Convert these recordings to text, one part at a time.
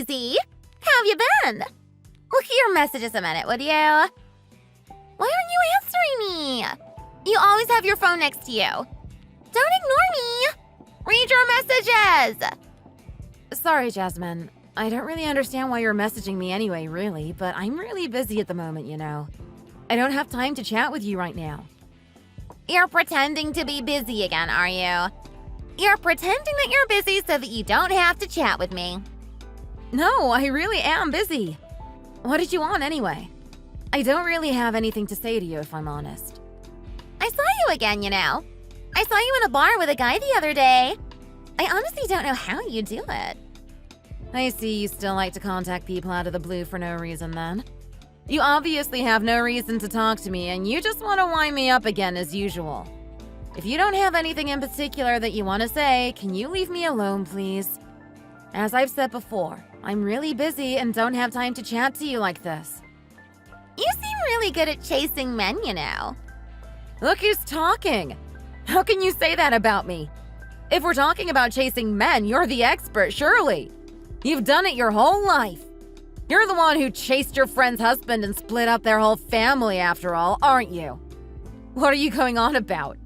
Daisy! How have you been? Look at your messages a minute, would you? Why aren't you answering me? You always have your phone next to you. Don't ignore me! Read your messages! Sorry, Jasmine. I don't really understand why you're messaging me anyway, really, but I'm really busy at the moment, you know. I don't have time to chat with you right now. You're pretending to be busy again, are you? You're pretending that you're busy so that you don't have to chat with me. No, I really am busy. What did you want anyway? I don't really have anything to say to you, if I'm honest. I saw you again, you know. I saw you in a bar with a guy the other day. I honestly don't know how you do it. I see you still like to contact people out of the blue for no reason then. You obviously have no reason to talk to me and you just want to wind me up again as usual. If you don't have anything in particular that you want to say, can you leave me alone, please? As I've said before, I'm really busy and don't have time to chat to you like this. You seem really good at chasing men, you know. Look who's talking! How can you say that about me? If we're talking about chasing men, you're the expert, surely. You've done it your whole life. You're the one who chased your friend's husband and split up their whole family after all, aren't you? What are you going on about?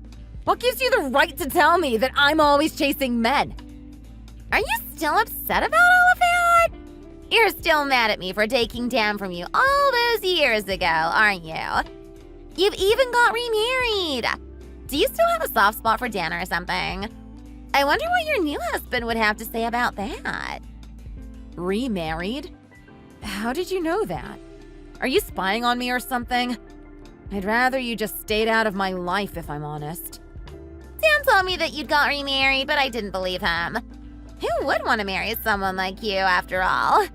What gives you the right to tell me that I'm always chasing men? Are you still upset about all of that? You're still mad at me for taking Dan from you all those years ago, aren't you? You've even got remarried. Do you still have a soft spot for Dan or something? I wonder what your new husband would have to say about that. Remarried? How did you know that? Are you spying on me or something? I'd rather you just stayed out of my life, if I'm honest. Dan told me that you'd got remarried, but I didn't believe him. Who would want to marry someone like you, after all?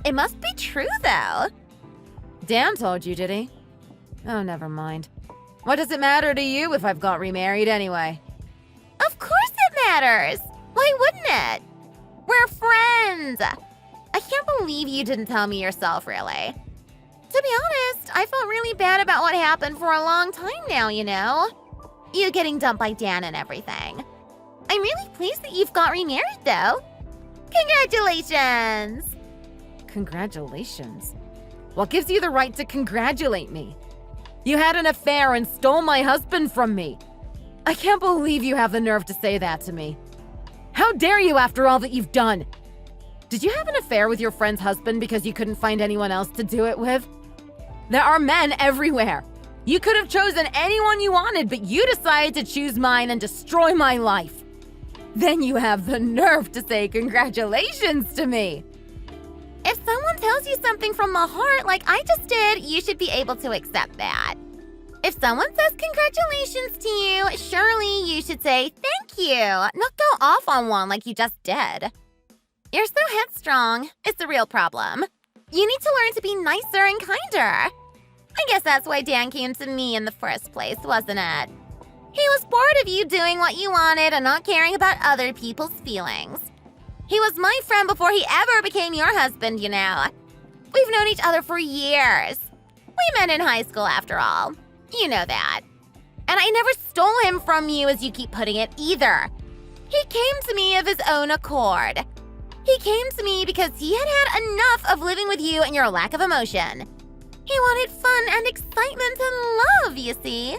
It must be true, though. Dan told you, did he? Oh, never mind. What does it matter to you if I've got remarried anyway? Of course it matters! Why wouldn't it? We're friends! I can't believe you didn't tell me yourself, really. To be honest, I felt really bad about what happened for a long time now, you know? You getting dumped by Dan and everything. I'm really pleased that you've got remarried, though. Congratulations! Congratulations? What gives you the right to congratulate me? You had an affair and stole my husband from me. I can't believe you have the nerve to say that to me. How dare you after all that you've done? Did you have an affair with your friend's husband because you couldn't find anyone else to do it with? There are men everywhere. You could have chosen anyone you wanted, but you decided to choose mine and destroy my life. Then you have the nerve to say congratulations to me. If someone tells you something from the heart like I just did, you should be able to accept that. If someone says congratulations to you, surely you should say thank you, not go off on one like you just did. You're so headstrong. It's a real problem. You need to learn to be nicer and kinder. I guess that's why Dan came to me in the first place, wasn't it? He was bored of you doing what you wanted and not caring about other people's feelings. He was my friend before he ever became your husband, you know. We've known each other for years. We met in high school, after all. You know that. And I never stole him from you, as you keep putting it, either. He came to me of his own accord. He came to me because he had had enough of living with you and your lack of emotion. He wanted fun and excitement and love, you see.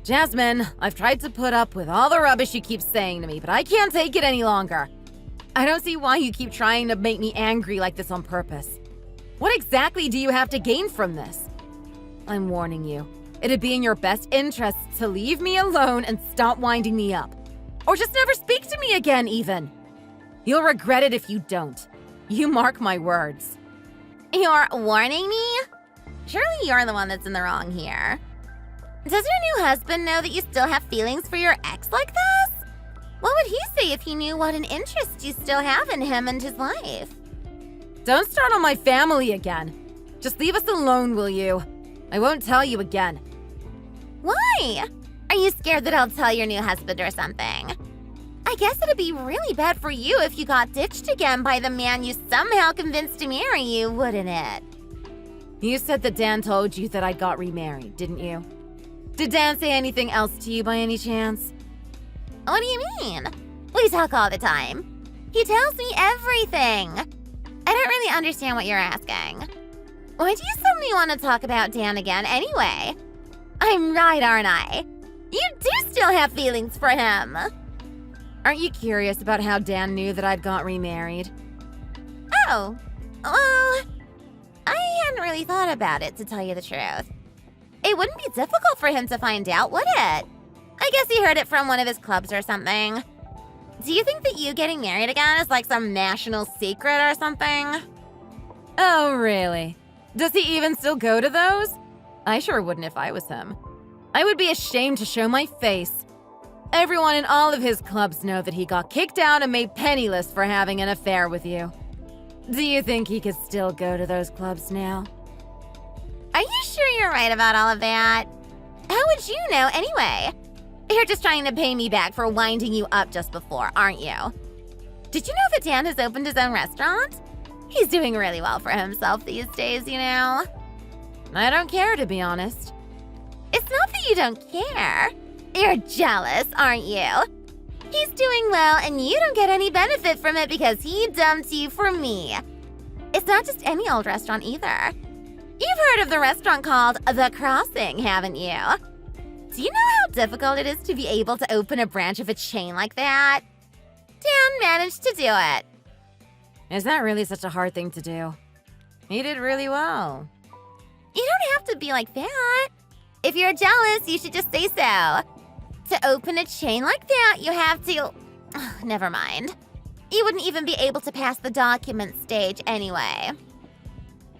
Jasmine, I've tried to put up with all the rubbish you keep saying to me, but I can't take it any longer. I don't see why you keep trying to make me angry like this on purpose. What exactly do you have to gain from this? I'm warning you. It'd be in your best interests to leave me alone and stop winding me up. Or just never speak to me again, even. You'll regret it if you don't. You mark my words. You're warning me? Surely you're the one that's in the wrong here. Does your new husband know that you still have feelings for your ex like this? What would he say if he knew what an interest you still have in him and his life? Don't start on my family again. Just leave us alone, will you? I won't tell you again. Why? Are you scared that I'll tell your new husband or something? I guess it'd be really bad for you if you got ditched again by the man you somehow convinced to marry you, wouldn't it? You said that Dan told you that I got remarried, didn't you? Did Dan say anything else to you by any chance? What do you mean? We talk all the time. He tells me everything. don't really understand what you're asking. Why do you suddenly want to talk about Dan again anyway? I'm right, aren't I? You do still have feelings for him. Aren't you curious about how Dan knew that I'd got remarried? Oh, well, I hadn't really thought about it, to tell you the truth. It wouldn't be difficult for him to find out, would it? I guess he heard it from one of his clubs or something. Do you think that you getting married again is like some national secret or something? Oh, really? Does he even still go to those? I sure wouldn't if I was him. I would be ashamed to show my face. Everyone in all of his clubs know that he got kicked out and made penniless for having an affair with you. Do you think he could still go to those clubs now? Are you sure you're right about all of that? How would you know anyway? You're just trying to pay me back for winding you up just before, aren't you? Did you know that Dan has opened his own restaurant? He's doing really well for himself these days, you know. I don't care, to be honest. It's not that you don't care. You're jealous, aren't you? He's doing well and you don't get any benefit from it because he dumped you for me. It's not just any old restaurant either. You've heard of the restaurant called The Crossing, haven't you? Do you know how difficult it is to be able to open a branch of a chain like that? Dan managed to do it. Is that really such a hard thing to do? He did really well. You don't have to be like that. If you're jealous, you should just say so. To open a chain like that, you have to... never mind. You wouldn't even be able to pass the document stage anyway.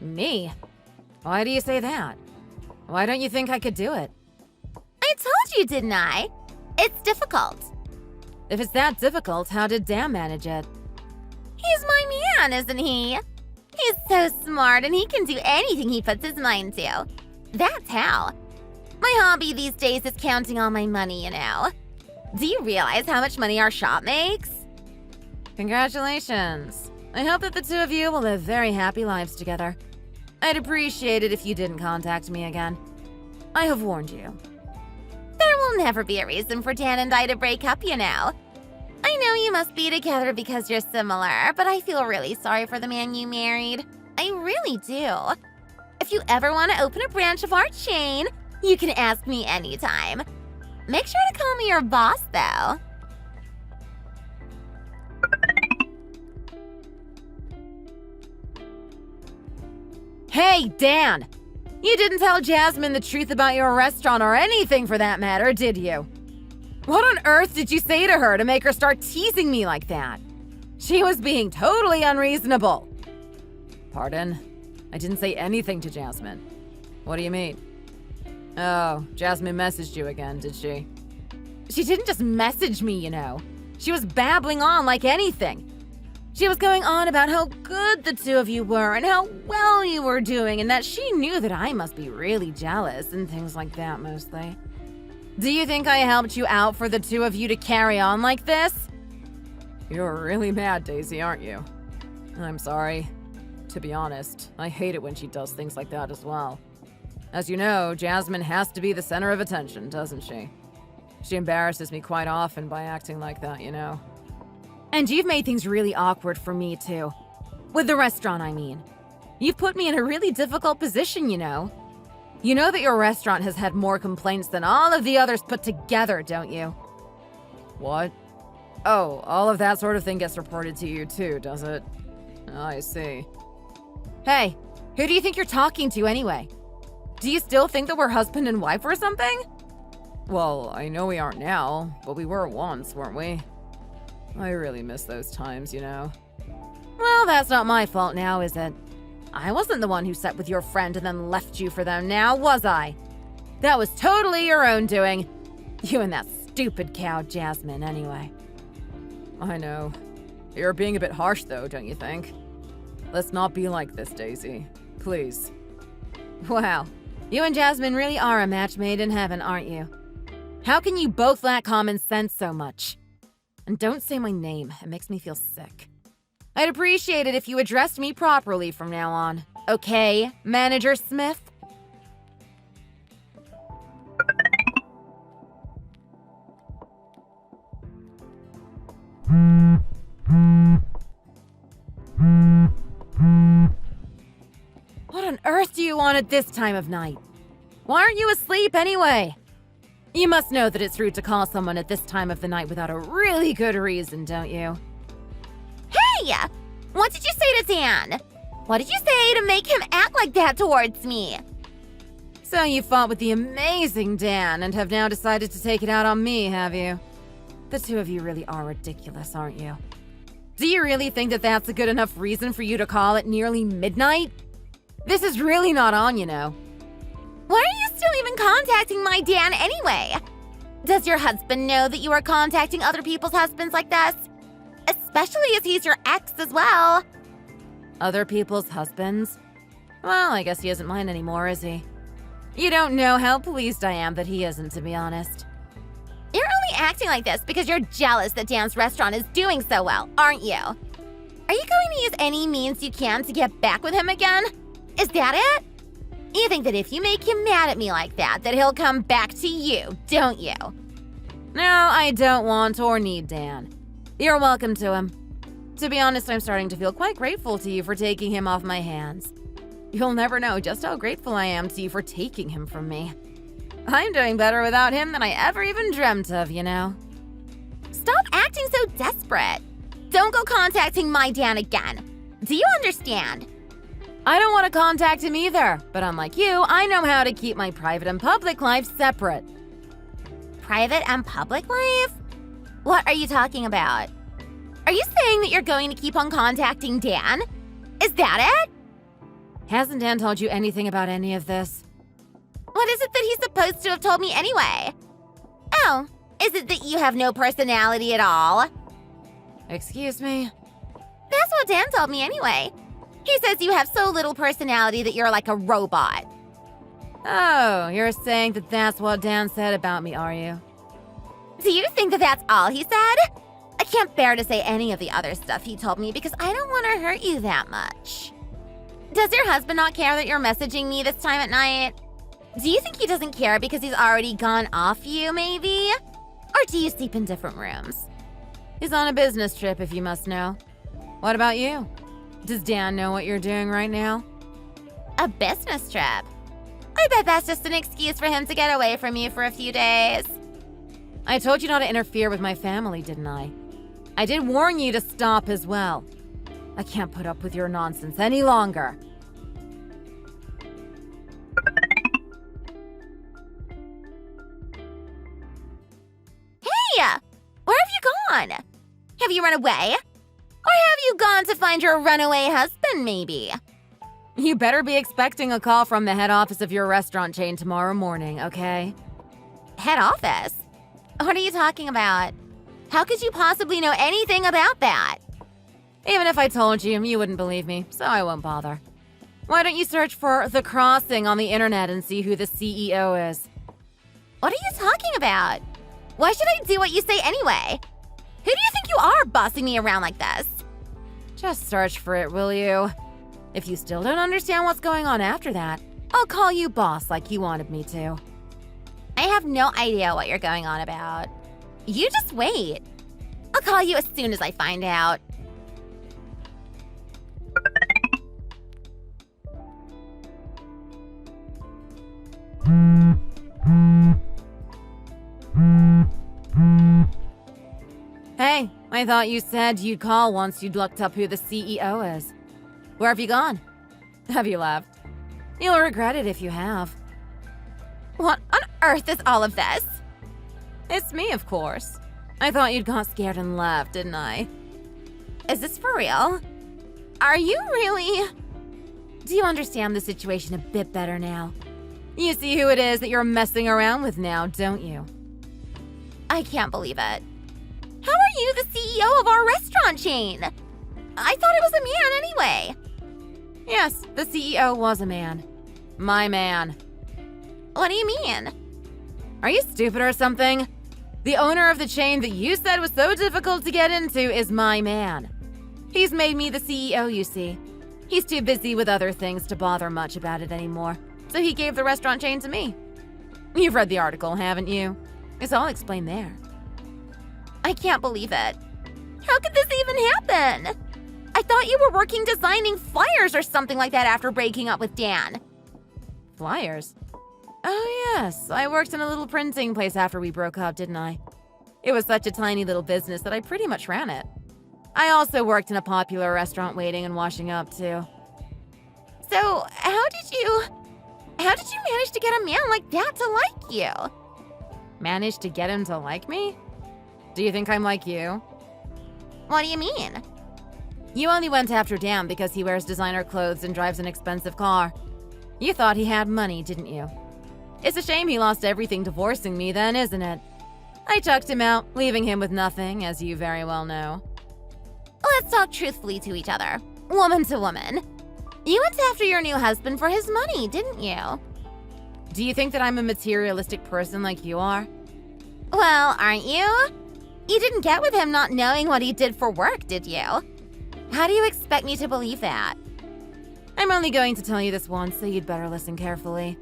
Me? Why do you say that? Why don't you think I could do it? I told you, didn't I? It's difficult. If it's that difficult, how did Dan manage it? He's my man, isn't he? He's so smart and he can do anything he puts his mind to. That's how. My hobby these days is counting all my money, you know. Do you realize how much money our shop makes? Congratulations. I hope that the two of you will live very happy lives together. I'd appreciate it if you didn't contact me again. I have warned you. There will never be a reason for Dan and I to break up, you know. I know you must be together because you're similar, but I feel really sorry for the man you married. I really do. If you ever want to open a branch of our chain, you can ask me anytime. Make sure to call me your boss, though. Hey, Dan! You didn't tell Jasmine the truth about your restaurant or anything for that matter, did you? What on earth did you say to her to make her start teasing me like that? She was being totally unreasonable. Pardon? I didn't say anything to Jasmine. What do you mean? Oh, Jasmine messaged you again, did she? She didn't just message me, you know. She was babbling on like anything. She was going on about how good the two of you were and how well you were doing and that she knew that I must be really jealous and things like that mostly. Do you think I helped you out for the two of you to carry on like this? You're really mad, Daisy, aren't you? I'm sorry. To be honest, I hate it when she does things like that as well. As you know, Jasmine has to be the center of attention, doesn't she? She embarrasses me quite often by acting like that, you know. And you've made things really awkward for me, too. With the restaurant, I mean. You've put me in a really difficult position, you know. You know that your restaurant has had more complaints than all of the others put together, don't you? What? Oh, all of that sort of thing gets reported to you too, does it? I see. Hey, who do you think you're talking to anyway? Do you still think that we're husband and wife or something? Well, I know we aren't now, but we were once, weren't we? I really miss those times, you know. Well, that's not my fault now, is it? I wasn't the one who sat with your friend and then left you for them now, was I? That was totally your own doing. You and that stupid cow, Jasmine, anyway. I know. You're being a bit harsh, though, don't you think? Let's not be like this, Daisy. Please. Wow. You and Jasmine really are a match made in heaven, aren't you? How can you both lack common sense so much? And don't say my name. It makes me feel sick. I'd appreciate it if you addressed me properly from now on. Okay, Manager Smith? earth do you want at this time of night? Why aren't you asleep anyway? You must know that it's rude to call someone at this time of the night without a really good reason, don't you? Hey! What did you say to Dan? What did you say to make him act like that towards me? So you fought with the amazing Dan and have now decided to take it out on me, have you? The two of you really are ridiculous, aren't you? Do you really think that that's a good enough reason for you to call at nearly midnight? This is really not on, you know. Why are you still even contacting my Dan anyway? Does your husband know that you are contacting other people's husbands like this? Especially as he's your ex as well. Other people's husbands? Well, I guess he isn't mine anymore, is he? You don't know how pleased I am that he isn't, to be honest. You're only acting like this because you're jealous that Dan's restaurant is doing so well, aren't you? Are you going to use any means you can to get back with him again? Is that it? You think that if you make him mad at me like that he'll come back to you, don't you? No, I don't want or need Dan. You're welcome to him. To be honest, I'm starting to feel quite grateful to you for taking him off my hands. You'll never know just how grateful I am to you for taking him from me. I'm doing better without him than I ever even dreamt of, you know. Stop acting so desperate. Don't go contacting my Dan again. Do you understand? I don't want to contact him either, but unlike you, I know how to keep my private and public life separate. Private and public life? What are you talking about? Are you saying that you're going to keep on contacting Dan? Is that it? Hasn't Dan told you anything about any of this? What is it that he's supposed to have told me anyway? Oh, is it that you have no personality at all? Excuse me? That's what Dan told me anyway. He says you have so little personality that you're like a robot. Oh, you're saying that that's what Dan said about me, are you? Do you think that that's all he said? I can't bear to say any of the other stuff he told me because I don't want to hurt you that much. Does your husband not care that you're messaging me this time at night? Do you think he doesn't care because he's already gone off you, maybe? Or do you sleep in different rooms? He's on a business trip, if you must know. What about you? Does Dan know what you're doing right now? A business trip? I bet that's just an excuse for him to get away from you for a few days. I told you not to interfere with my family, didn't I? I did warn you to stop as well. I can't put up with your nonsense any longer. Hey! Where have you gone? Have you run away? Or have you gone to find your runaway husband, maybe? You better be expecting a call from the head office of your restaurant chain tomorrow morning, okay? Head office? What are you talking about? How could you possibly know anything about that? Even if I told you, you wouldn't believe me, so I won't bother. Why don't you search for The Crossing on the internet and see who the CEO is? What are you talking about? Why should I do what you say anyway? Who do you think you are bossing me around like this? Just search for it, will you? If you still don't understand what's going on after that, I'll call you boss like you wanted me to. I have no idea what you're going on about. You just wait. I'll call you as soon as I find out. Hey, I thought you said you'd call once you'd looked up who the CEO is. Where have you gone? Have you left? You'll regret it if you have. What on earth is all of this? It's me, of course. I thought you'd got scared and left, didn't I? Is this for real? Are you really? Do you understand the situation a bit better now? You see who it is that you're messing around with now, don't you? I can't believe it. How are you the CEO of our restaurant chain? I thought it was a man anyway. Yes, the CEO was a man. My man. What do you mean? Are you stupid or something? The owner of the chain that you said was so difficult to get into is my man. He's made me the CEO, you see. He's too busy with other things to bother much about it anymore, so he gave the restaurant chain to me. You've read the article, haven't you? It's all explained there. I can't believe it. How could this even happen? I thought thought you were working designing flyers or something like that after breaking up with Dan. Flyers? Oh, yes. I worked in a little printing place after we broke up, didn't I? It was such a tiny little business that I pretty much ran it. I also worked in a popular restaurant waiting and washing up, too. So, how did you manage to get a man like that to like you? Managed to get him to like me? Do you think I'm like you? What do you mean? You only went after Dan because he wears designer clothes and drives an expensive car. You thought he had money, didn't you? It's a shame he lost everything divorcing me then, isn't it? I chucked him out, leaving him with nothing, as you very well know. Let's talk truthfully to each other, woman to woman. You went after your new husband for his money, didn't you? Do you think that I'm a materialistic person like you are? Well, aren't you? You didn't get with him not knowing what he did for work, did you? How do you expect me to believe that? I'm only going to tell you this once, so you'd better listen carefully.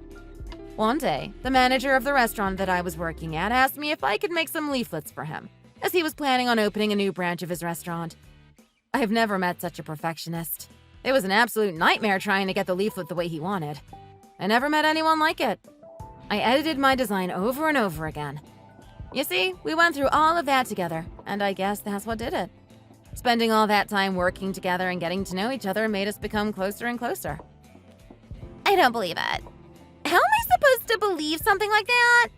One day, the manager of the restaurant that I was working at asked me if I could make some leaflets for him, as he was planning on opening a new branch of his restaurant. I've never met such a perfectionist. It was an absolute nightmare trying to get the leaflet the way he wanted. I never met anyone like it. I edited my design over and over again. You see, we went through all of that together, and I guess that's what did it. Spending all that time working together and getting to know each other made us become closer and closer. I don't believe it. How am I supposed to believe something like that?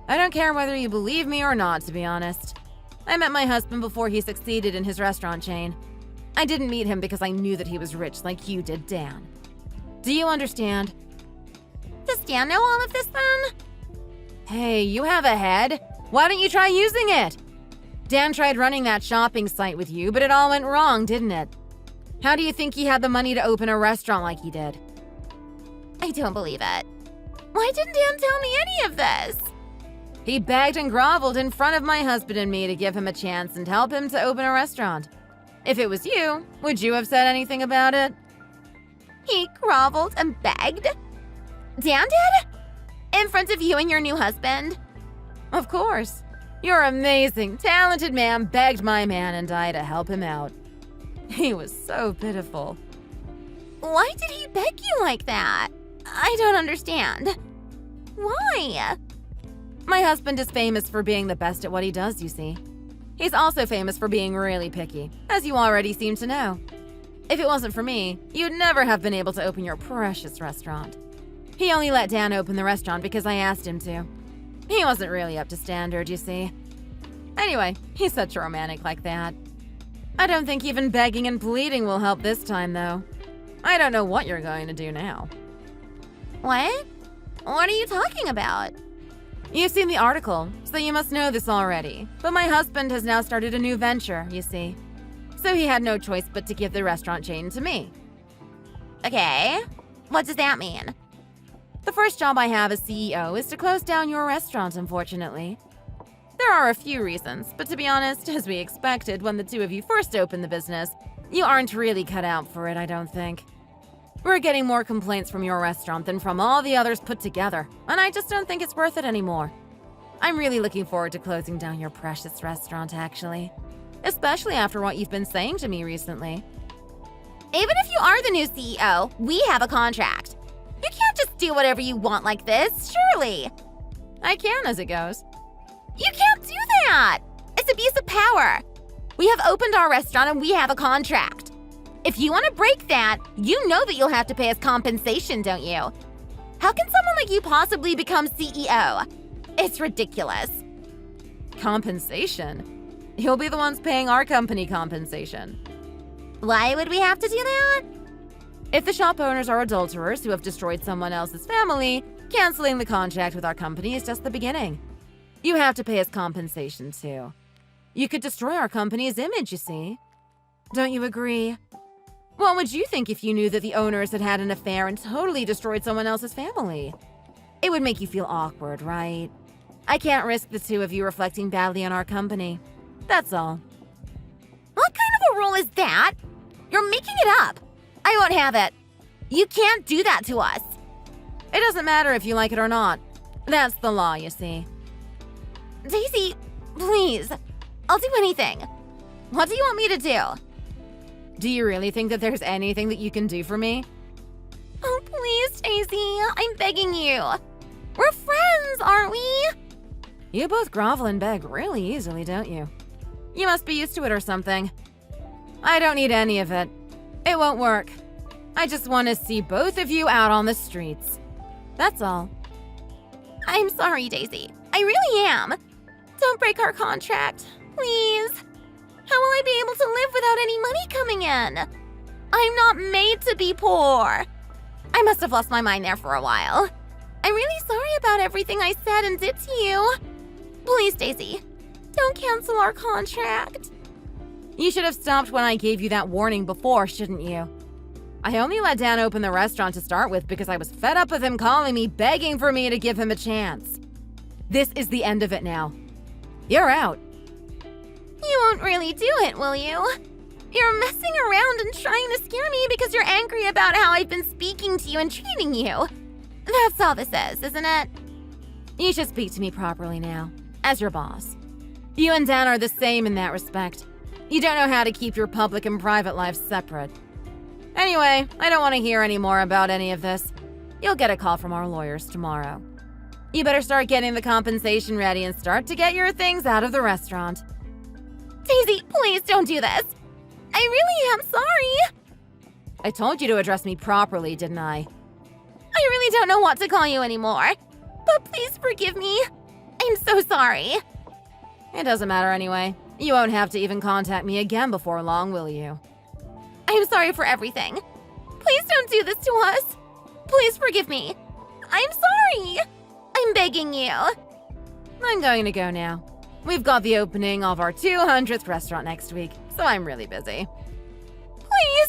I don't care whether you believe me or not, to be honest. I met my husband before he succeeded in his restaurant chain. I didn't meet him because I knew that he was rich like you did, Dan. Do you understand? Does Dan know all of this then? Hey, you have a head. Why don't you try using it? Dan tried running that shopping site with you, but it all went wrong, didn't it? How do you think he had the money to open a restaurant like he did? I don't believe it. Why didn't Dan tell me any of this? He begged and groveled in front of my husband and me to give him a chance and help him to open a restaurant. If it was you, would you have said anything about it? He groveled and begged? Dan did? In front of you and your new husband? Of course. Your amazing, talented man begged my man and I to help him out. He was so pitiful. Why did he beg you like that? I don't understand. Why? My husband is famous for being the best at what he does, you see. He's also famous for being really picky, as you already seem to know. If it wasn't for me, you'd never have been able to open your precious restaurant. He only let Dan open the restaurant because I asked him to. He wasn't really up to standard, you see. Anyway, he's such a romantic like that. I don't think even begging and pleading will help this time, though. I don't know what you're going to do now. What? What are you talking about? You've seen the article, so you must know this already. But my husband has now started a new venture, you see. So he had no choice but to give the restaurant chain to me. Okay. What does that mean? The first job I have as CEO is to close down your restaurant, unfortunately. There are a few reasons, but to be honest, as we expected when the two of you first opened the business, you aren't really cut out for it, I don't think. We're getting more complaints from your restaurant than from all the others put together, and I just don't think it's worth it anymore. I'm really looking forward to closing down your precious restaurant, actually. Especially after what you've been saying to me recently. Even if you are the new CEO, we have a contract. You can't just do whatever you want like this, surely. I can as it goes. You can't do that! It's abuse of power. We have opened our restaurant and we have a contract. If you want to break that, you know that you'll have to pay us compensation, don't you? How can someone like you possibly become CEO? It's ridiculous. Compensation? You'll be the ones paying our company compensation. Why would we have to do that? If the shop owners are adulterers who have destroyed someone else's family, canceling the contract with our company is just the beginning. You have to pay us compensation, too. You could destroy our company's image, you see. Don't you agree? What would you think if you knew that the owners had had an affair and totally destroyed someone else's family? It would make you feel awkward, right? I can't risk the two of you reflecting badly on our company. That's all. What kind of a rule is that? You're making it up. I won't have it. You can't do that to us. It doesn't matter if you like it or not. That's the law, you see. Daisy, please. I'll do anything. What do you want me to do? Do you really think that there's anything that you can do for me? Oh, please, Daisy. I'm begging you. We're friends, aren't we? You both grovel and beg really easily, don't you? You must be used to it or something. I don't need any of it. It won't work. I just want to see both of you out on the streets. That's all. I'm sorry, Daisy. I really am. Don't break our contract, please. How will I be able to live without any money coming in? I'm not made to be poor. I must have lost my mind there for a while. I'm really sorry about everything I said and did to you. Please, Daisy, don't cancel our contract. You should have stopped when I gave you that warning before, shouldn't you? I only let Dan open the restaurant to start with because I was fed up with him calling me, begging for me to give him a chance. This is the end of it now. You're out. You won't really do it, will you? You're messing around and trying to scare me because you're angry about how I've been speaking to you and treating you. That's all this is, isn't it? You should speak to me properly now, as your boss. You and Dan are the same in that respect. You don't know how to keep your public and private lives separate. Anyway, I don't want to hear any more about any of this. You'll get a call from our lawyers tomorrow. You better start getting the compensation ready and start to get your things out of the restaurant. Daisy, please don't do this. I really am sorry. I told you to address me properly, didn't I? I really don't know what to call you anymore. But please forgive me. I'm so sorry. It doesn't matter anyway. You won't have to even contact me again before long, will you? I'm sorry for everything. Please don't do this to us. Please forgive me. I'm sorry. I'm begging you. I'm going to go now. We've got the opening of our 200th restaurant next week, so I'm really busy. Please